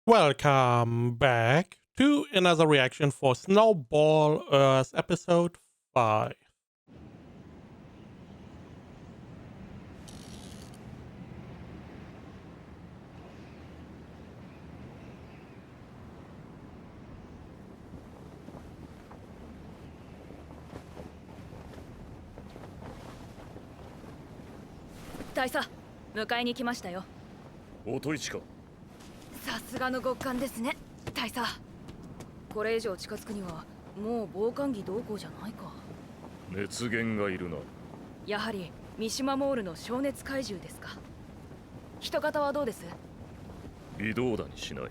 Welcome back to another reaction for Snowball Earth episode 5.大佐、迎えに来ましたよ。音市か。さすがの極寒ですね、大佐。これ以上近づくにはもう防寒着同行じゃないか。熱源がいるな。やはり三島モールの消熱怪獣ですか。人型はどうです？微動だにしない。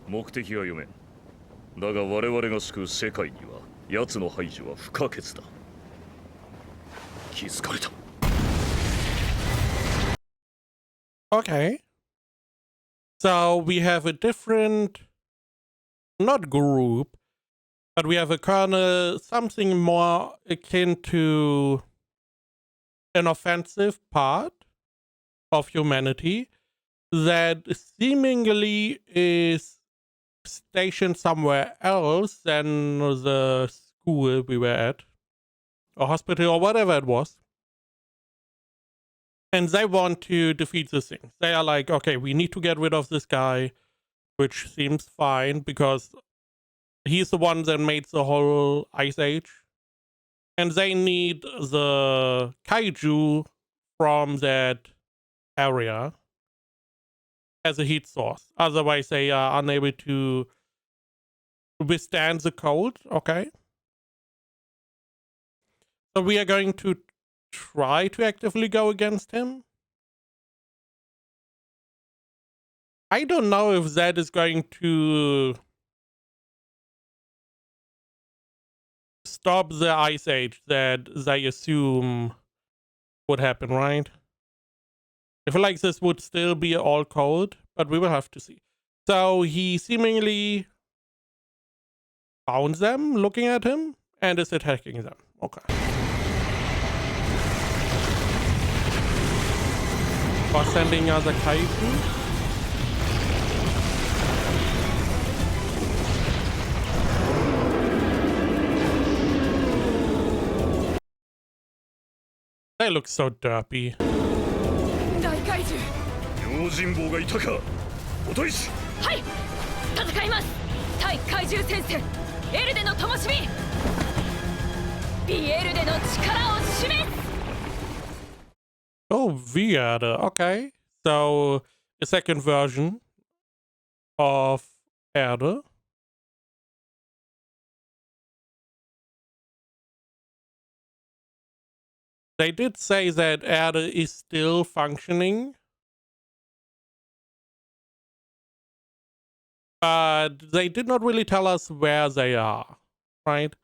目的は読めん。だが我々が救う世界には奴の排除は不可欠だ。気づかれた。Okay. So we have a different, not group, but we have a kernel, something more akin to an offensive part of humanity that seemingly is stationed somewhere else than the school we were at, or hospital, or whatever it was. And they want to defeat this thing. They are like, okay, we need to get rid of this guy, which seems fine because he's the one that made the whole Ice Age. And they need the kaiju from that area as a heat source. Otherwise, they are unable to withstand the cold. Okay. So we are going to try to actively go against him. I don't know if that is going to stop the Ice Age that they assume would happen, right? I feel like this would still be all cold, but we will have to see. So he seemingly found them looking at him and is attacking them. Okay. Or sending other kaiju. They look so derpy. 大怪獣。用心棒がいたか。音市。はい、戦います。対怪獣戦線、エルデの灯火。ビエルデの力を示す。Oh, weird. Okay. So, a second version of Erde. They did say that Erde is still functioning. But they did not really tell us where they are, right?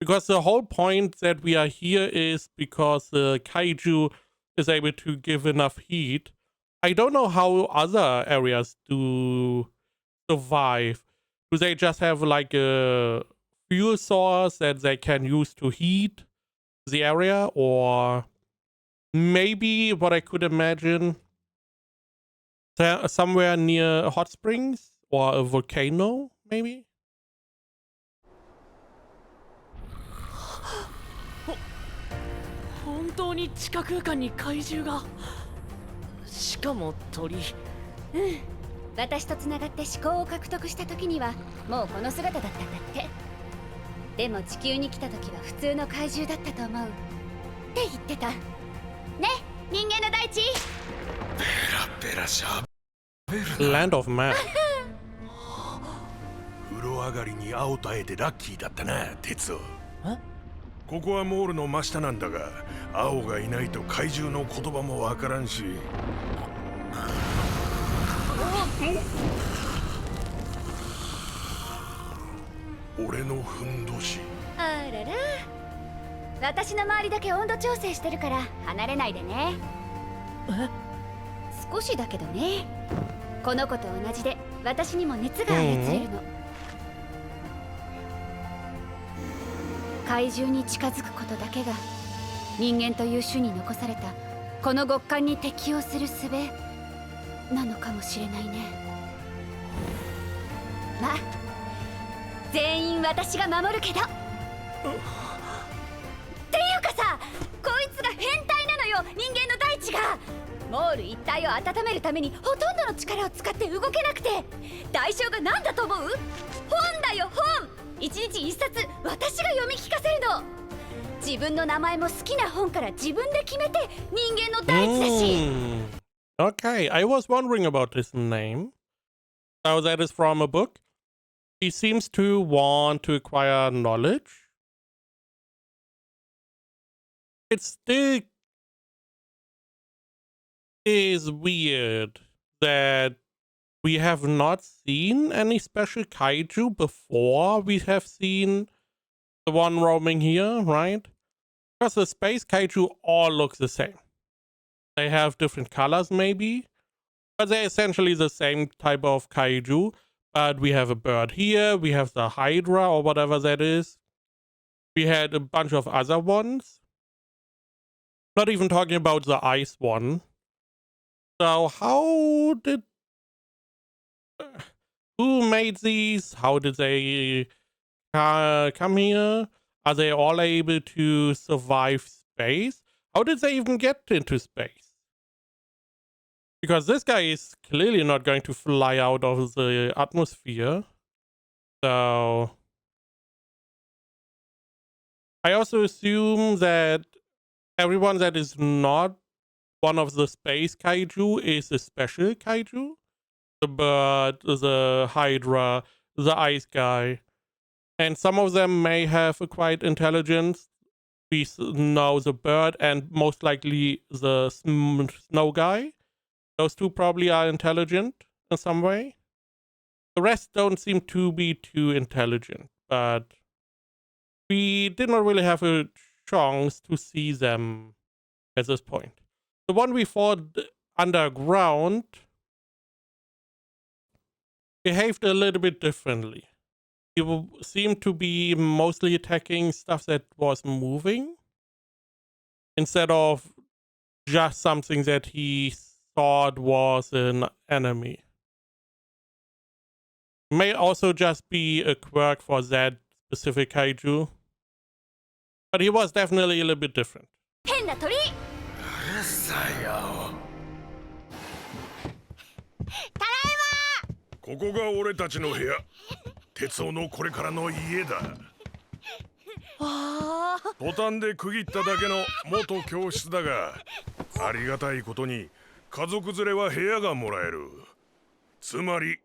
Because the whole point that we are here is because the kaiju is able to give enough heat. I don't know how other areas do survive. Do they just have like a fuel source that they can use to heat the area? Or maybe what I could imagine, somewhere near hot springs or a volcano, maybe? 本当に地下空間に怪獣が。しかも鳥。私とつながって思考を獲得した時にはもうこの姿だったんだって。でも地球に来た時は普通の怪獣だったと思うって言ってたね。人間の大地。ペラペラしゃべるな。 Land of Man. 風呂上がりに青と会えてラッキーだったな、鉄夫。ここはモールの真下なんだが、青がいないと怪獣の言葉もわからんし。俺のふんどし。あらら、私の周りだけ温度調整してるから離れないでね。少しだけどね。この子と同じで私にも熱が操れるの。怪獣に近づくことだけが人間という種に残されたこの極寒に適応する術なのかもしれないね。まあ全員私が守るけど。っていうかさ、こいつが変態なのよ、人間の大地が。モール一帯を温めるためにほとんどの力を使って動けなくて、代償が何だと思う？本だよ、本。一日一冊私が読み聞かせるの。自分の名前も好きな本から自分で決めて人間の大地だし。Okay, I was wondering about his name. So that is from a book. He seems to want to acquire knowledge. It still is weird that we have not seen any special kaiju before we have seen the one roaming here, right? Because the space kaiju all look the same. They have different colors maybe, but they're essentially the same type of kaiju. But we have a bird here, we have the Hydra or whatever that is. We had a bunch of other ones. Not even talking about the ice one. So how did... who made these? How did they come here? Are they all able to survive space? How did they even get into space? Because this guy is clearly not going to fly out of the atmosphere. So I also assume that everyone that is not one of the space kaiju is a special kaiju. The bird, the Hydra, the ice guy. And some of them may have acquired intelligence. We know the bird and most likely the snow guy. Those two probably are intelligent in some way. The rest don't seem to be too intelligent, but we did not really have a chance to see them at this point. The one we fought underground behaved a little bit differently. He seemed to be mostly attacking stuff that was moving instead of just something that he thought was an enemy. May also just be a quirk for that specific kaiju. But he was definitely a little bit different. 変な鳥。さよ。ただいここが俺たちの部屋。鉄夫のこれからの家だ。ボタンで区切っただけの元教室だが、ありがたいことに家族連れは部屋がもらえる。つまり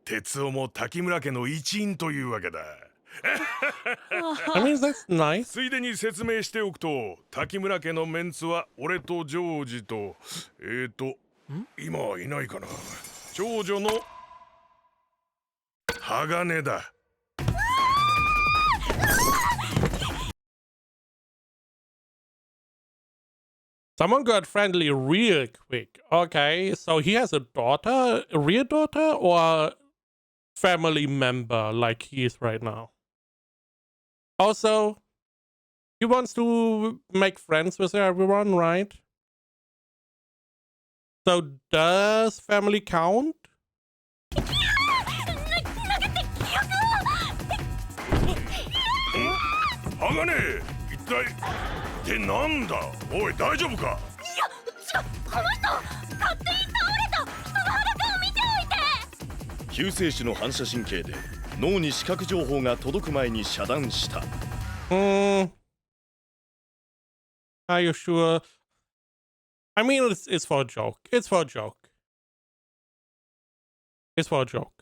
鉄夫も滝村家の一員というわけだ。I mean, that's nice. ついでに説明しておくと、滝村家のメンツは俺とジョージと今はいないかな。長女の鋼だ。Someone got friendly real quick. Okay, so he has a daughter, a real daughter, or a family member like he is right now. Also, he wants to make friends with everyone, right? So does family count? 鋼、一体ってなんだ。おい、大丈夫か。いや、この人勝手に倒れた。裸を見ておいて。救世主の反射神経で脳に視覚情報が届く前に遮断した。Are you sure? I mean, it's for a joke. It's for a joke. It's for a joke.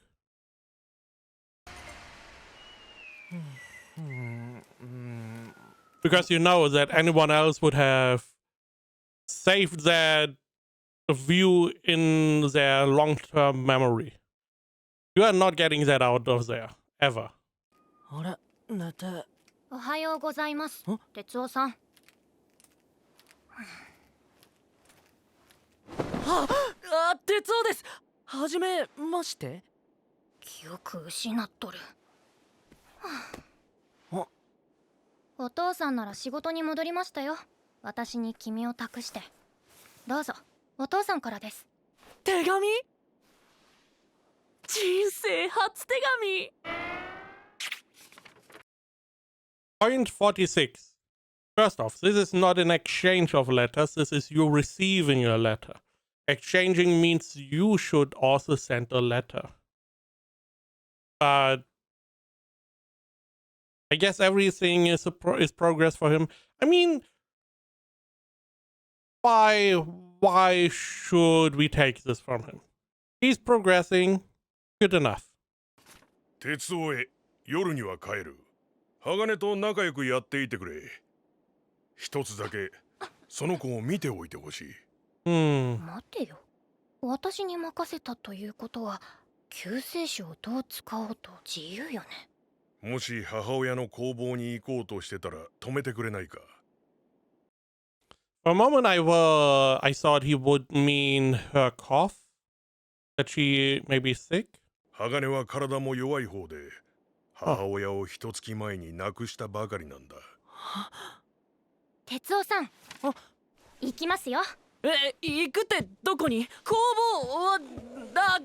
Because you know that anyone else would have saved that view in their long-term memory. You are not getting that out of there, ever. あれ、寝て。おはようございます。哲夫さん。哲夫です。はじめまして。記憶失っとる。お父さんなら仕事に戻りましたよ。私に君を託して。どうぞ、お父さんからです。手紙？人生生初手紙。 Point 46. First off, this is not an exchange of letters, this is you receiving a letter. Exchanging means you should also send a letter. But I guess everything is progress for him. I mean, why should we take this from him? He's progressing. Good enough. 鉄夫へ夜には帰る。鋼と仲良くやっていてくれ。一つだけその子を見ておいてほしい。待てよ。私に任せたということは救世主をどう使おうと自由よね。もし母親の工房に行こうとしてたら止めてくれないか。For a moment, I thought he would mean her cough, that she may be sick. 鋼は体も弱い方で、母親を一月前に亡くしたばかりなんだ。哲夫さん、行きますよ。行くってどこに？工房は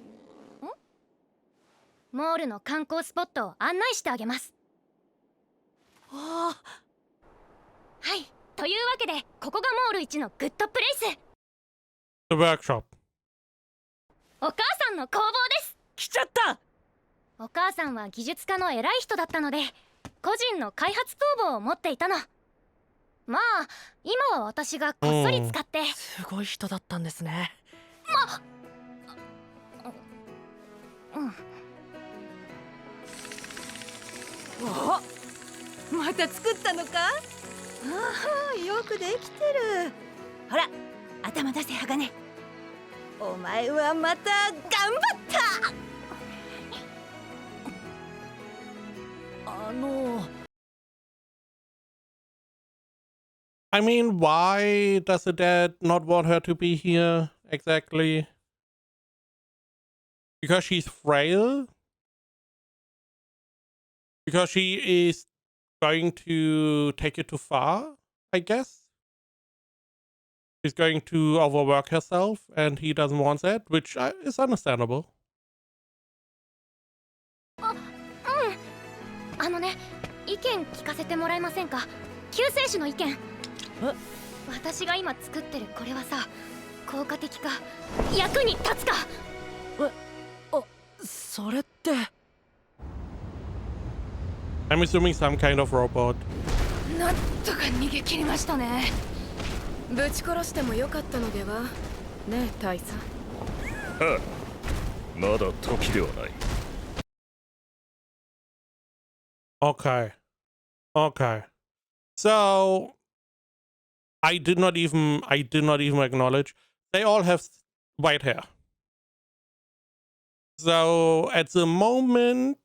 モールの観光スポットを案内してあげます。あはい、というわけでここがモール一のグッドプレイス。 The workshop. お母さんの工房です。来ちゃった。お母さんは技術家の偉い人だったので個人の開発工房を持っていたの。まあ今は私がこっそり使って。すごい人だったんですね。お、また作ったのか？ああ、よくできてる。ほら、頭出せ鋼。お前はまた頑張った。I mean, why does the dad not want her to be here exactly? Because she's frail? Because she is going to take it too far, I guess? She's going to overwork herself and he doesn't want that, which is understandable. あのね、意見聞かせてもらえませんか？救世主の意見。私が今作ってるこれはさ、効果的か役に立つか。それって。I'm assuming some kind of robot. なんとか逃げ切りましたね。ぶち殺してもよかったのでは？ねえ大佐。はあ、まだ時ではない。Okay. Okay. So I did not even acknowledge they all have white hair. So at the moment,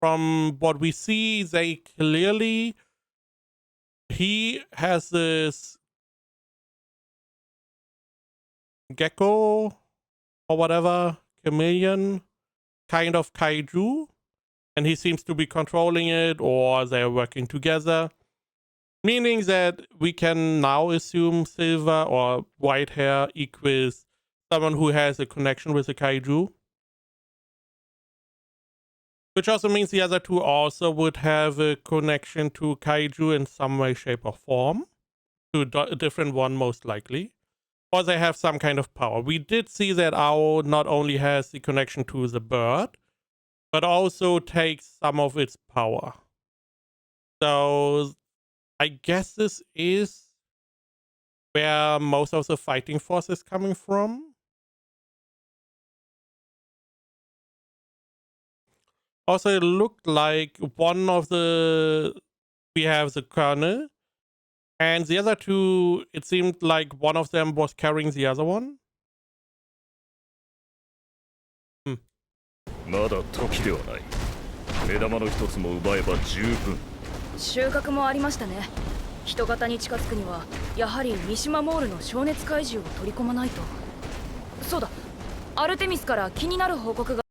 from what we see, they clearly, he has this gecko or whatever, chameleon kind of kaiju, and he seems to be controlling it, or they're working together, meaning that we can now assume silver or white hair equals someone who has a connection with the kaiju. Which also means the other two also would have a connection to kaiju in some way, shape, or form. To a different one, most likely. Or they have some kind of power. We did see that Ao not only has the connection to the bird, but also takes some of its power. So I guess this is where most of the fighting force is coming from. Also, it looked like one of we have the colonel, and the other two, it seemed like one of them was carrying the other one. まだ時ではない。目玉の一つも奪えば十分。収穫もありましたね。人型に近づくにはやはり三島モールの消熱怪獣を取り込まないと。そうだ、アルテミスから気になる報告が。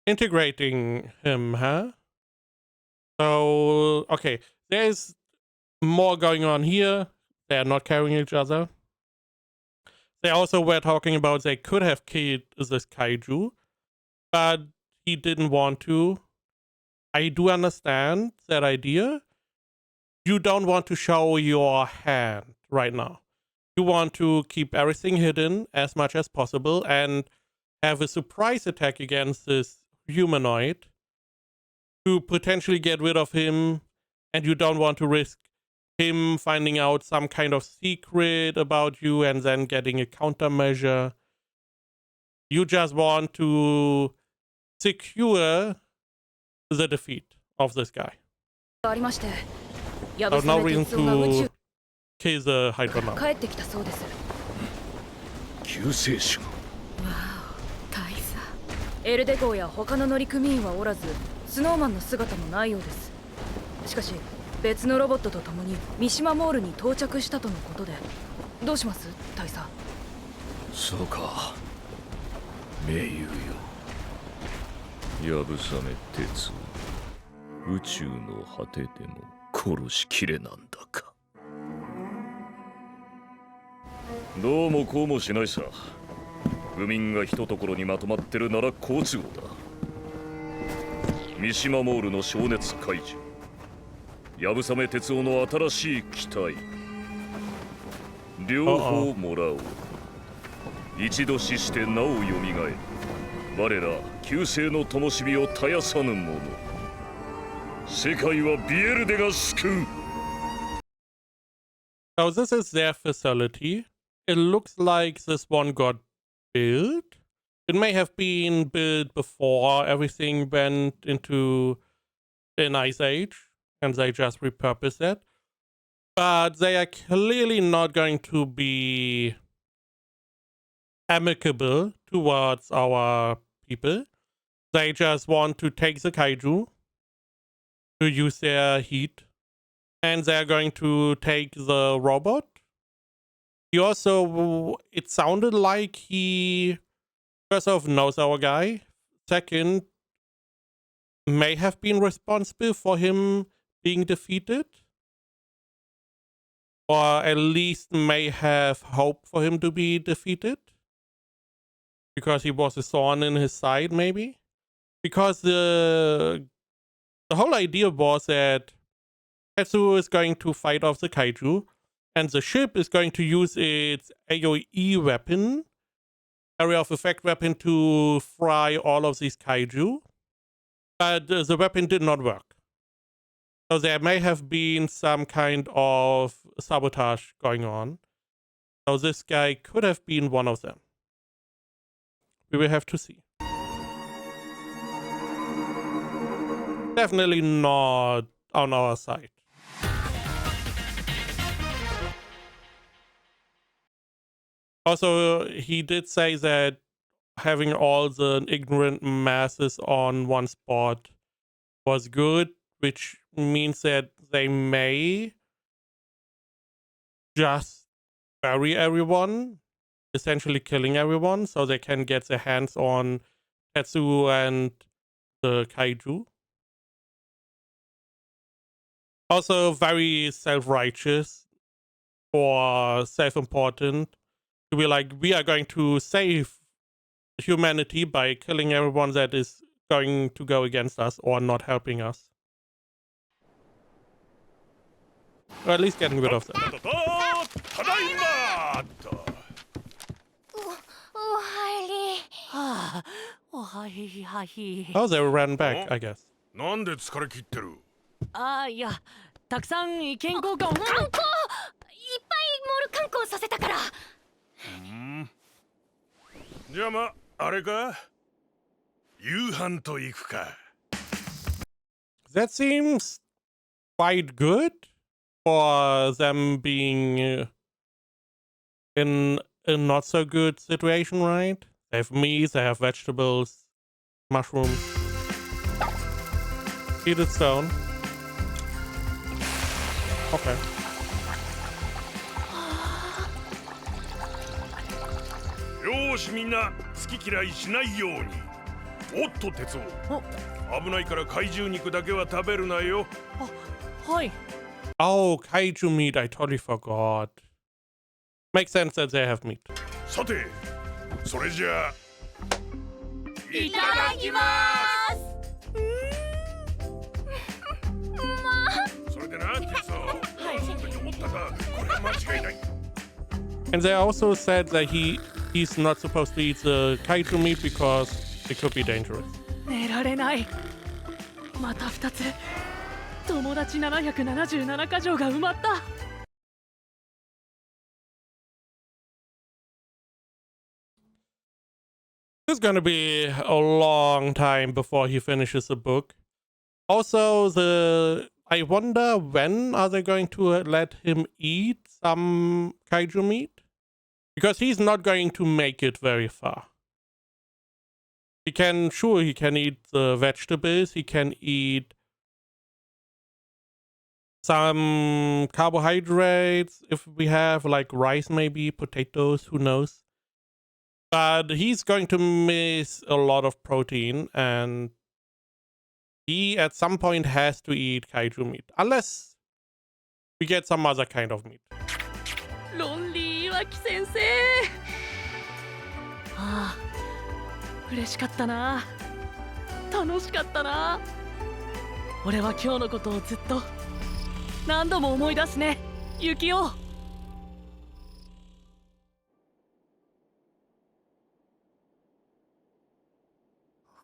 Integrating him, huh? So, okay, there's more going on here. They're not carrying each other. They also were talking about they could have killed this kaiju. but he didn't want to. I do understand that idea. You don't want to show your hand right now. You want to keep everything hidden as much as possible and have a surprise attack against this humanoid to potentially get rid of him, and you don't want to risk him finding out some kind of secret about you and then getting a countermeasure. You just want to secure the defeat of this guy. ありまして、 So 藪 no め reason 鉄夫が宇 to 宙 kill the Hydra now. 帰ってきたそうです。救世主が大佐。エルデ号や他の乗組員はおらず、スノーマンの姿もないようです。しかし別のロボットと共に三島モールに到着したとのことで、どうします大佐？そうか盟友よやぶさめ鉄宇宙の果てでも殺しきれなんだかどうもこうもしないさ愚民が一ところにまとまってるなら好都合だ三島モールの灼熱解除やぶさめ鉄夫の新しい機体両方もらおう一度死してなおよみがえる我ら旧世の灯火を絶やさぬ者世界はビエルデが救う So this is their facility. It looks like this one got built. It may have been built before everything went into an ice age and they just repurposed it. But they are clearly not going to be amicable towards our people. They just want to take the kaiju to use their heat. And they're going to take the robot. He also, it sounded like he, first off, knows our guy. Second, may have been responsible for him being defeated. Or at least may have hoped for him to be defeated. Because he was a thorn in his side, maybe. Because the whole idea was that Tetsuo is going to fight off the kaiju, and the ship is going to use its AoE weapon, area of effect weapon, to fry all of these kaiju. But the weapon did not work. So there may have been some kind of sabotage going on. So this guy could have been one of them. We will have to see. Definitely not on our side. Also, he did say that having all the ignorant masses on one spot was good, which means that they may just bury everyone, essentially killing everyone, so they can get their hands on Tetsuo and the kaiju. Also, very self-righteous or self-important. To be like, we are going to save humanity by killing everyone that is going to go against us or not helping us. Or at least getting rid of them. お入りはあ、おはいはい。 Oh, they ran back, I guess. なんで疲れ切ってるああ、いや、たくさん意見交換を。観光いっぱいモール観光させたからじゃあまあれか夕飯と行くか That seems quite good for them being in a not so good situation, right? They have meat, they have vegetables, mushrooms, heated stone. Okay. よーしみんな好き嫌いしないようにおっと鉄夫危ないから怪獣肉だけは食べるなよはい。 Oh, kaiju meat, I totally forgot. Makes sense that they have meat. さてそれじゃあいただきます。それでな、鉄を。その時思ったが、これは間違いない。 And they also said that he's not supposed to eat the kaiju meat because it could be dangerous. 寝られない。また2つ。友達777箇条が埋まった。It's gonna be a long time before he finishes the book. Also, I wonder when are they going to let him eat some kaiju meat? Because he's not going to make it very far. He can eat the vegetables, he can eat some carbohydrates, if we have like rice maybe, potatoes, who knows. But he's going to miss a lot of protein, and he at some point has to eat kaiju meat. Unless we get some other kind of meat. ロンリー岩木先生。ああ、嬉しかったな。楽しかったな。俺は今日のことをずっと何度も思い出すね、ユキオ。お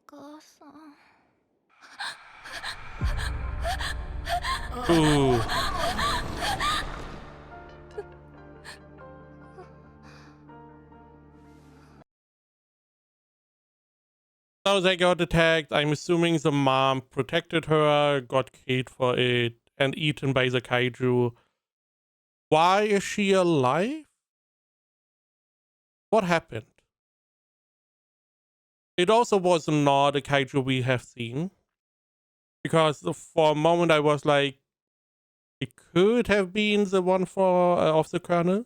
母さん。 Ooh. So they got attacked. I'm assuming the mom protected her, got killed for it, and eaten by the kaiju. Why is she alive? What happened? It also was not a kaiju we have seen. Because for a moment I was like, it could have been the one of the colonel.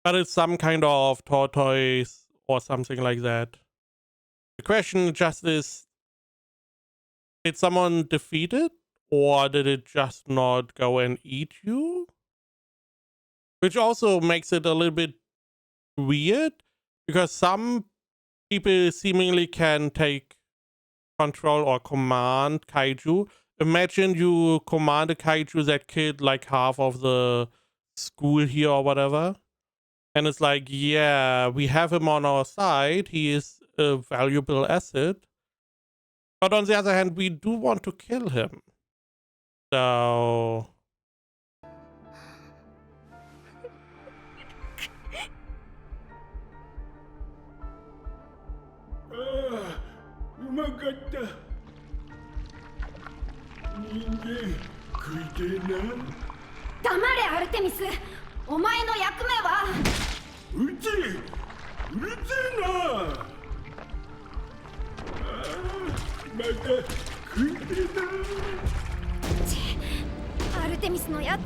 But it's some kind of tortoise or something like that. The question just is, did someone defeat it? Or did it just not go and eat you? Which also makes it a little bit weird, because some people seemingly can take control or command kaiju. Imagine you command a kaiju that killed like half of the school here or whatever. And it's like, yeah, we have him on our side. He is a valuable asset. But on the other hand, we do want to kill him. So...アルテミスのやつ、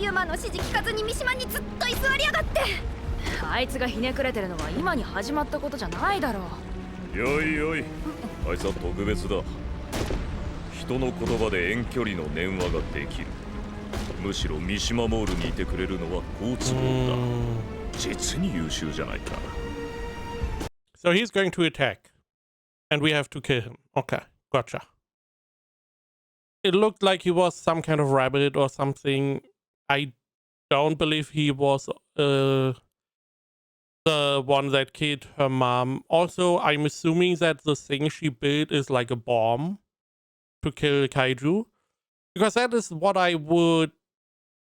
ユマの指示聞かずに三島にずっと居座りやがって。あいつがひねくれてるのは今に始まったことじゃないだろう。よいよい、あいつは特別だ。人の言葉で遠距離の念話ができる。むしろ三島モールにいてくれるのは好都合だ。実に優秀じゃないか。So he's going to attack. And we have to kill him. Okay, gotcha. It looked like he was some kind of rabbit or something. I don't believe he was the one that killed her mom. Also, I'm assuming that the thing she built is like a bomb to kill kaiju. Because that is what I would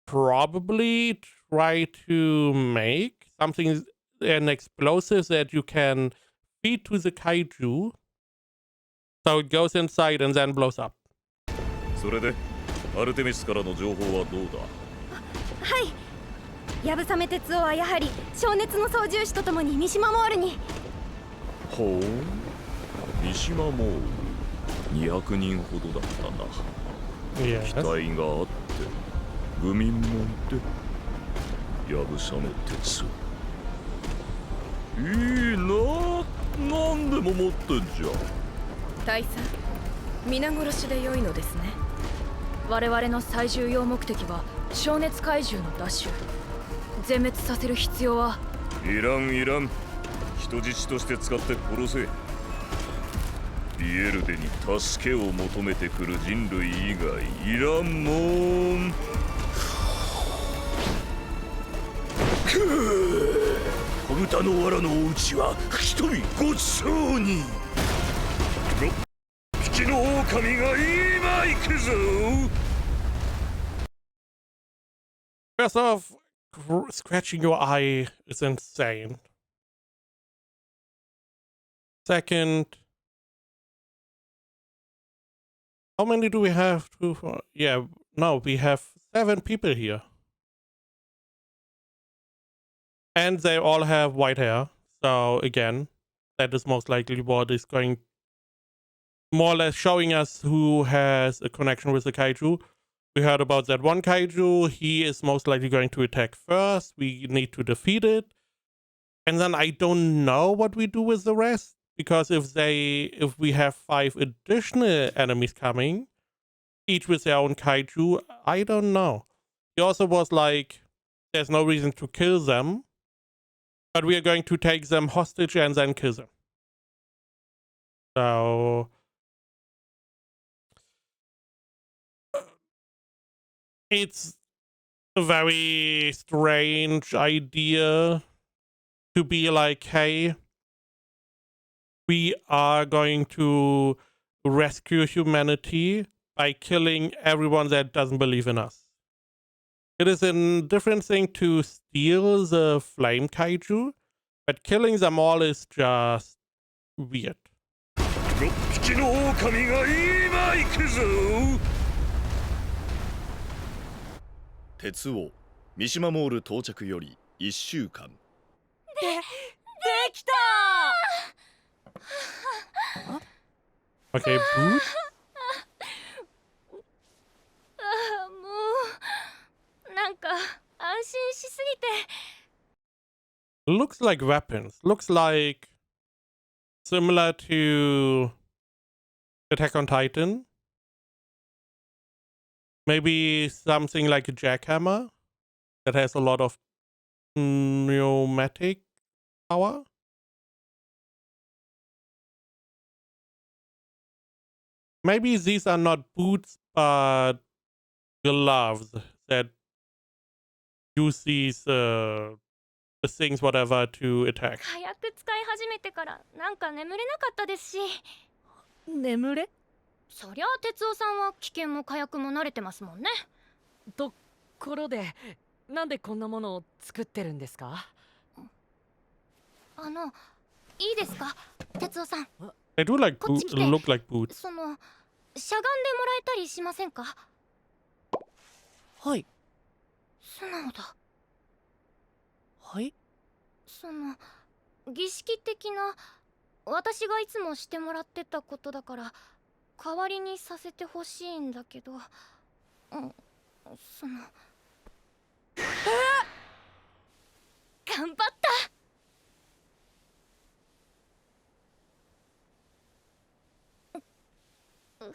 probably try to make. Something, an explosive that you can feed to the kaiju. So it goes inside and then blows up. それでアルテミスからの情報はどうだ。はい、やぶさめ鉄夫はやはり小熱の操縦士とともに三島モールに。ほう、三島モール200人ほどだったな。Yes. 機体があって愚民もいてやぶさめ鉄。いいな、何でも持ってんじゃん。大佐、皆殺しで良いのですね。我々の最重要目的は小熱怪獣の奪取。全滅させる必要はいらんいらん。一人質として使って殺せ。ビエルデに助けを求めてくる人類以外いらんもん。小豚の藁のお家は吹き飛びごちそうに。6匹の狼が今行くぞ。 First off, scratching your eye is insane. Second, how many do we have? Yeah, no, we have 7 people here. And they all have white hair. So again, that is most likely what is going more or less showing us who has a connection with the kaiju. We heard about that one kaiju. He is most likely going to attack first. We need to defeat it. And then I don't know what we do with the rest. Because if we have 5 additional enemies coming, each with their own kaiju, I don't know. He also was like, there's no reason to kill them. But we are going to take them hostage and then kill them. So it's a very strange idea to be like, hey, we are going to rescue humanity by killing everyone that doesn't believe in us. It is a different thing to steal the flame kaiju, but killing them all is just weird. 6匹の狼が今行くぞ。鉄王三島モール到着より1週間。できた Okay, boot? もうなんか安心しすぎて。 Looks like weapons. Looks like similar to Attack on Titan. Maybe something like a jackhammer that has a lot of pneumatic power. Maybe these are not boots, but gloves that use these things, whatever, to attack. 火薬使い始めてからなんか眠れなかったですし。眠れそりゃあ哲夫さんは危険も火薬も慣れてますもんね。ところでなんでこんなものを作ってるんですか？いいですか哲夫さん。 They do like Ko boot, っち来て。 look like boots. そのしゃがんでもらえたりしませんか？はい。素直だ。はい。その儀式的な私がいつもしてもらってたことだから代わりにさせてほしいんだけど、その頑張った。はい、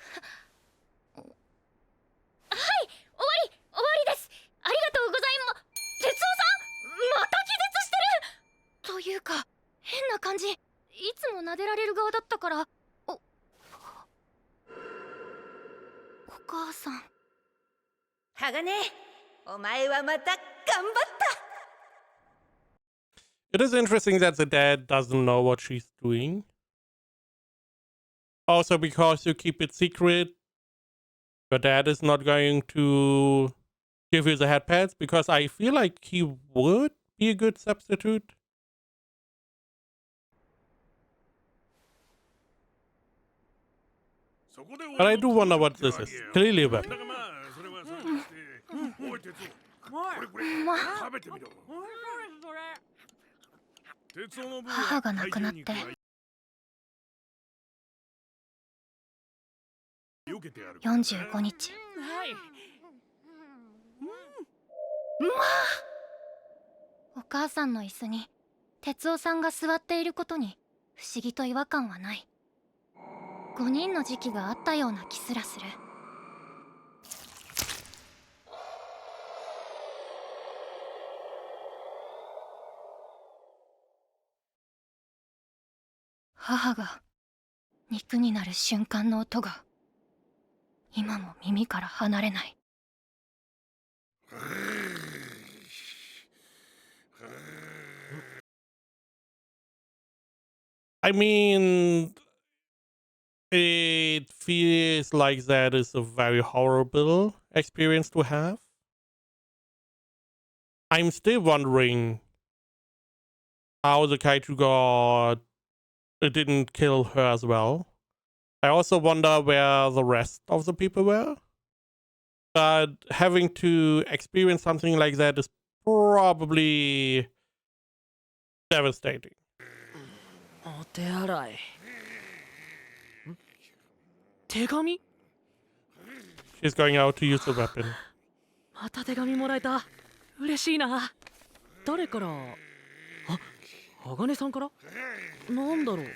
終わりです。ありがとうございます。哲夫さん、また気絶してる。というか変な感じ。いつも撫でられる側だったから。お母さん。鋼、お前はまた頑張った。 It is interesting that the dad doesn't know what she's doing. Also, because you keep it secret, your dad is not going to give you the head pads, because I feel like he would be a good substitute. But I do wonder what this is. Clearly a weapon. 母が亡くなって45日。お母さんの椅子に哲夫さんが座っていることに不思議と違和感はない。5人の時期があったような気すらする。母が肉になる瞬間の音が今も耳から離れない。I mean, it feels like that is a very horrible experience to have. I'm still wondering how the kaiju god didn't kill her as well. I also wonder where the rest of the people were. But having to experience something like that is probably devastating. お手洗い。手紙？ She's going out to use the weapon. また手紙もらえた。嬉しいな。誰から？あ、鋼さんから？なんだろう。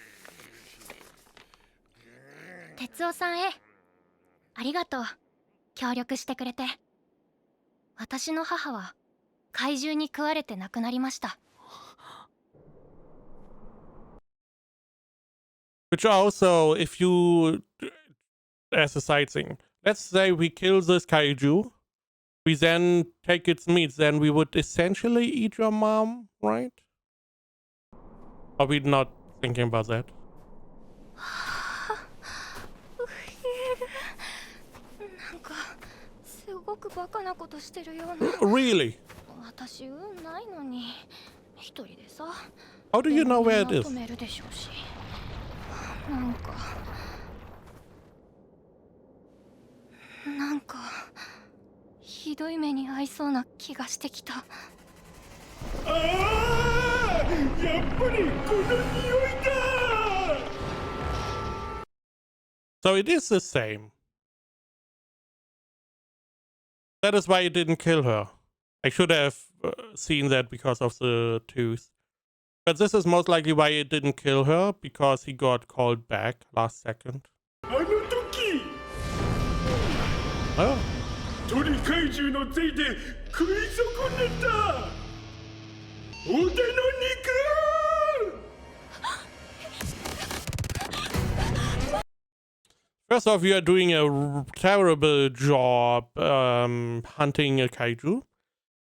哲夫さんへ。ありがとう。協力してくれて。私の母は怪獣に食われて亡くなりました。Which also, if you, as a side thing, let's say we kill this kaiju, we then take its meat, then we would essentially eat your mom, right? Are we not thinking about that? なんかすごくバカなことしてるような。Really? 私運ないのに一人でさ。How do you know where it is? 止めるでしょうし。なんかひどい目に遭いそうな気がしてきた。やっぱりこの匂いだ。 So it is the same. That is why it didn't kill her. I should have seen that because of the tooth. But this is most likely why it didn't kill her, because he got called back last second. あの時 Oh. 鳥怪獣のついて食い損ねたお手の肉。 First off, you are doing a terrible job hunting a kaiju.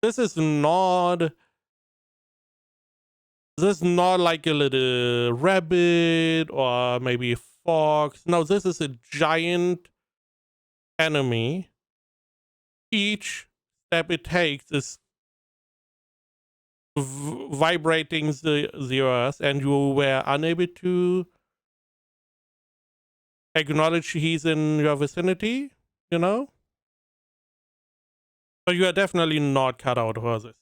This is not like a little rabbit or maybe a fox. No, this is a giant enemy. Each step it takes is vibrating the earth, and you were unable to acknowledge he's in your vicinity, you know? So you are definitely not cut out for this.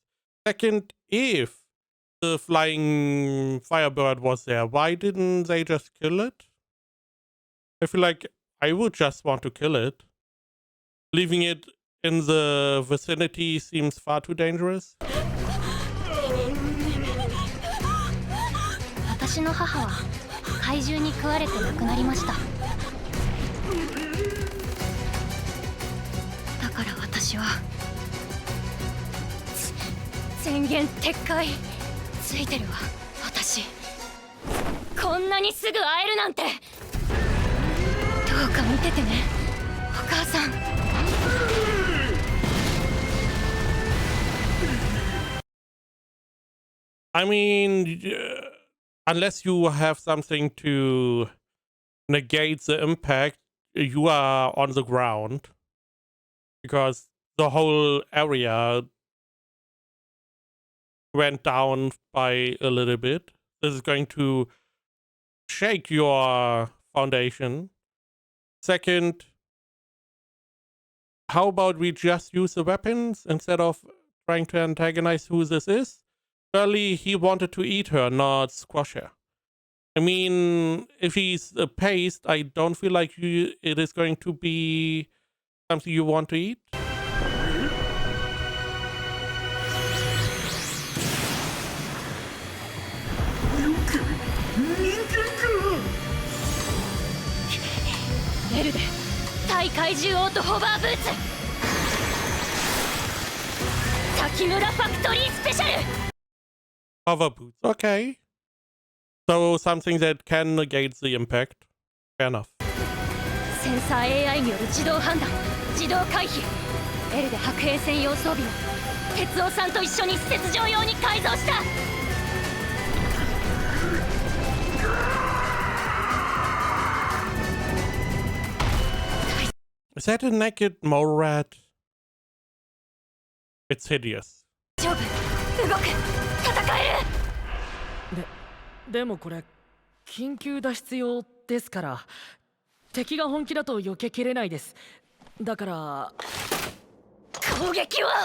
Second, if the flying firebird was there, why didn't they just kill it? I feel like I would just want to kill it. Leaving it in the vicinity seems far too dangerous. 私の母は怪獣に食われて亡くなりました。だから私は宣言撤回。ついてるわ私。こんなにすぐ会えるなんて。どうか見ててねお母さん。I mean, unless you have something to negate the impact, you are on the ground. Because the whole area went down by a little bit. This is going to shake your foundation. Second, how about we just use the weapons instead of trying to antagonize who this is? Surely he wanted to eat her, not squash her. I mean, if he's a paste, I don't feel like it is going to be something you want to eat. L で対怪獣オートホバーブーツ。滝村ファクトリースペシャル。 Hover boots, okay. So something that can negate the impact. Fair enough. センサー AI による自動判断、自動回避。エルで白兵専用装備を哲夫さんと一緒に施設上用に改造した。 Is that a naked mole rat? It's hideous. 丈夫、動く、戦える。でもこれ緊急脱出用ですから、敵が本気だと避けきれないです。だから攻撃は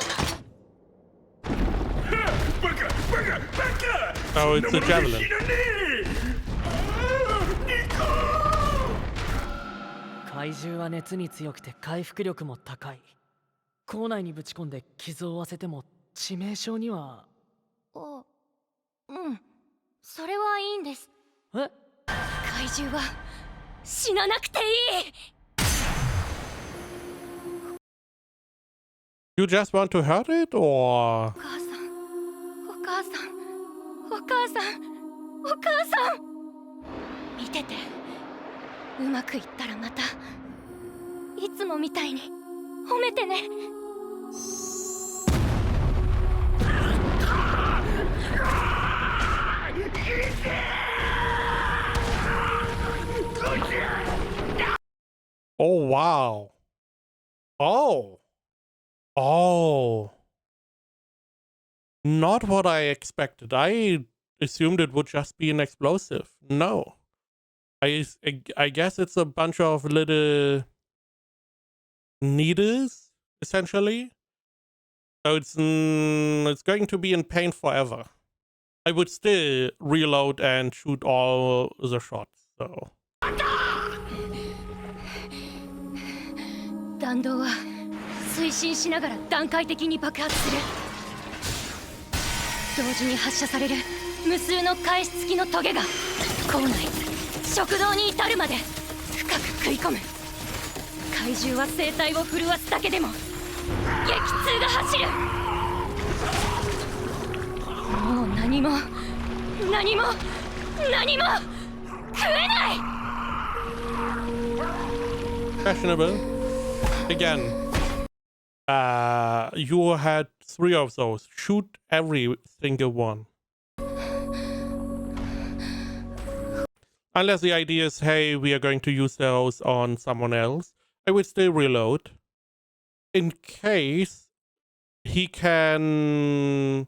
Oh, it's a javelin. 怪獣は熱に強くて回復力も高い。口内にぶち込んで傷を負わせても致命傷には。うん、それはいいんです。え？怪獣は死ななくていい。 You just want to hurt it, or? お母さん、お母さん、お母さん、お母さん。見てて。うまくいったらまたいつもみたいに褒めてね。 Oh, wow. Oh. Oh. Not what I expected. I assumed it would just be an explosive. No. I guess it's a bunch of little needles, essentially. So it's going to be in pain forever. I would still reload and shoot all the shots, so. 弾道は推進しながら段階的に爆発する。同時に発射される無数の返し付きのトゲが口内、食道に至るまで深く食い込む。怪獣は声帯を震わすだけでも激痛が走る。もう何も何も何も食えない。 Questionable. Again, you had 3 of those. Shoot every single one. Unless the idea is, hey, we are going to use those on someone else, I will still reload. In case he can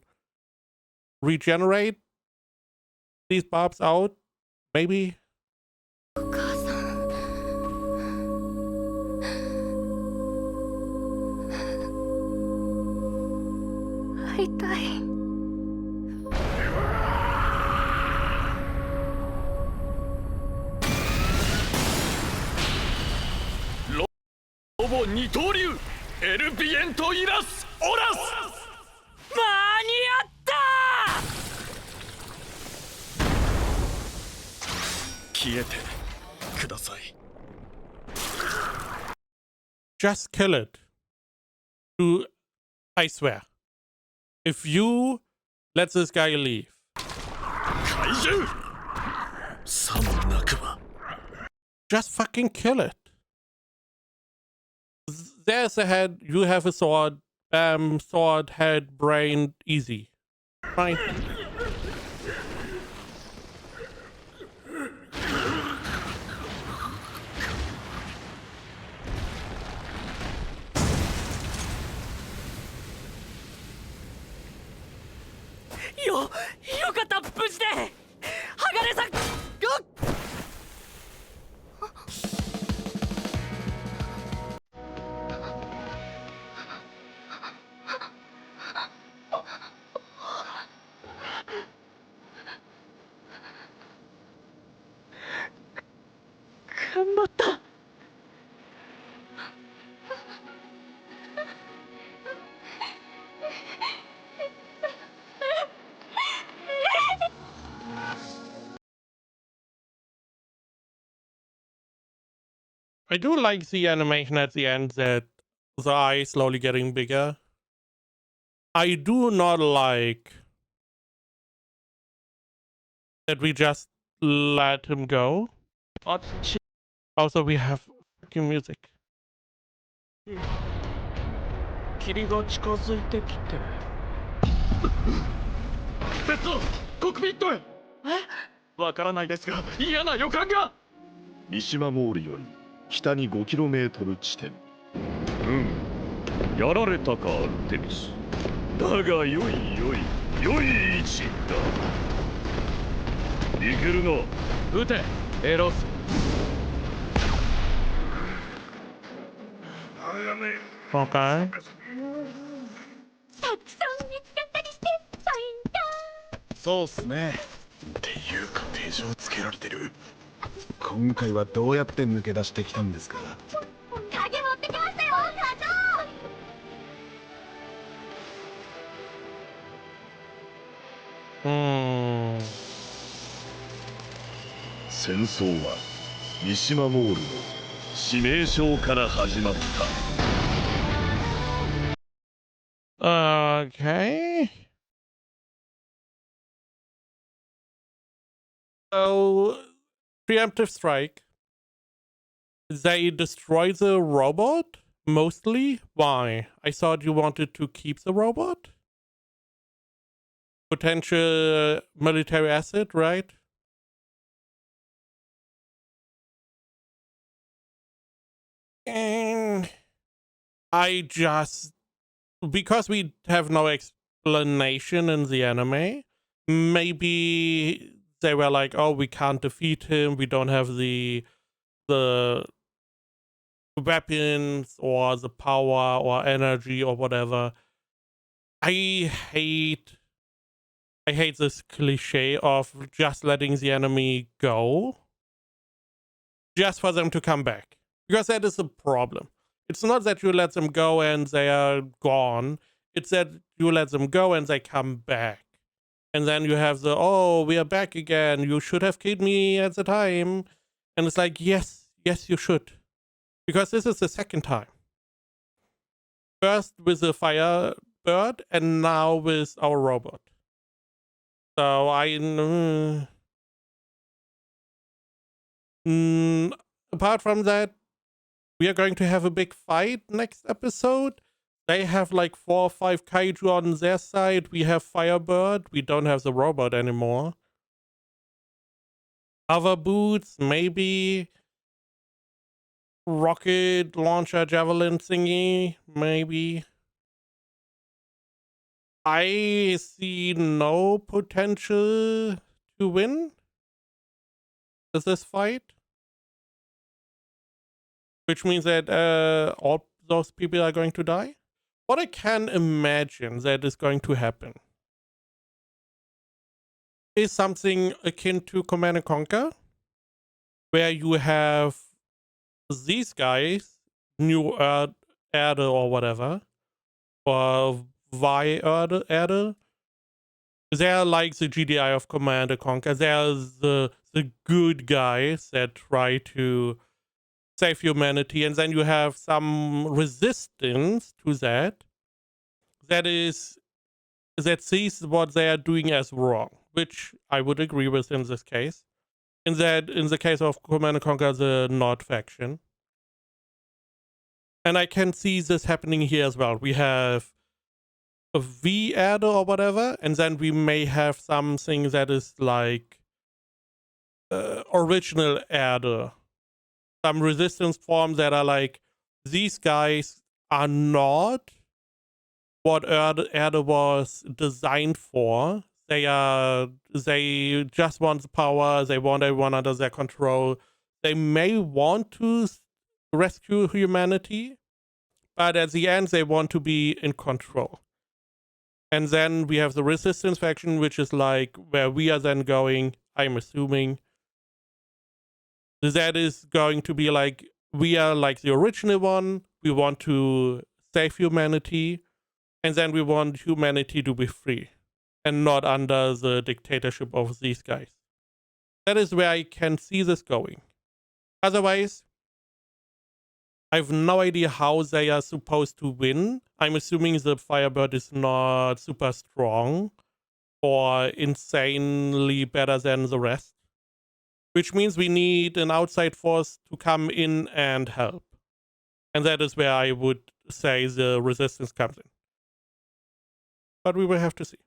regenerate these barbs out, maybe. お母さん。会いたい。ロボ二刀流エルビエントイラスオラス。間に合った。消えてください。 Just kill it. I swear. If you let this guy leave. 怪獣。さもなくば。 Just fucking kill it. There's a head, you have a sword. Sword, head, brain, easy. Fine.よかった、無事で。鋼さん。頑張った。 I do like the animation at the end that the eye is slowly getting bigger. I do not like that we just let him go. あっち Also, we have fucking music. 霧が近づいてきて別のコックピットへわからないですが嫌な予感が三島モールより北に 5km 地点。やられたかアルテミス。だが良い位置だ。いけるな。撃てエロス Okay. たくさん見つかったりしてポイント。そうっすね。っていうか手錠つけられてる。今回はどうやって抜け出してきたんですか。鍵持ってきましたよ課長。戦争は三島モールの致命傷から始まった。Okay. So, preemptive strike. They destroy the robot? Mostly? Why? I thought you wanted to keep the robot? Potential military asset, right? And I just... because we have no explanation in the anime, maybe they were like, oh, we can't defeat him, we don't have the weapons or the power or energy or whatever. I hate this cliche of just letting the enemy go just for them to come back, because that is the problem. It's not that you let them go and they are gone. It's that you let them go and they come back. And then you have the, oh, we are back again. You should have killed me at the time. And it's like, yes, you should. Because this is the second time. First with the Firebird and now with our robot. So apart from that, we are going to have a big fight next episode. They have like 4 or 5 kaiju on their side. We have Firebird. We don't have the robot anymore. Hover boots, maybe. Rocket launcher javelin thingy, maybe. I see no potential to win this fight. Which means that all those people are going to die. What I can imagine that is going to happen is something akin to Command & Conquer, where you have these guys, New Erde or whatever, or Vi Erde. They're like the GDI of Command & Conquer. They're the good guys that try to save humanity, and then you have some resistance to that that sees what they are doing as wrong, which I would agree with in this case. In the case of Command & Conquer, the Nord faction. And I can see this happening here as well. We have a V Erde or whatever, and then we may have something that is like original Erde. Some resistance forms that are like, these guys are not what Erde was designed for. They just want the power. They want everyone under their control. They may want to rescue humanity, but at the end they want to be in control. And then we have the resistance faction, which is like where we are then going, I'm assuming. That is going to be like, we are like the original one. We want to save humanity. And then we want humanity to be free and not under the dictatorship of these guys. That is where I can see this going. Otherwise, I have no idea how they are supposed to win. I'm assuming the Firebird is not super strong or insanely better than the rest. which means we need an outside force to come in and help. And that is where I would say the resistance comes in. But we will have to see.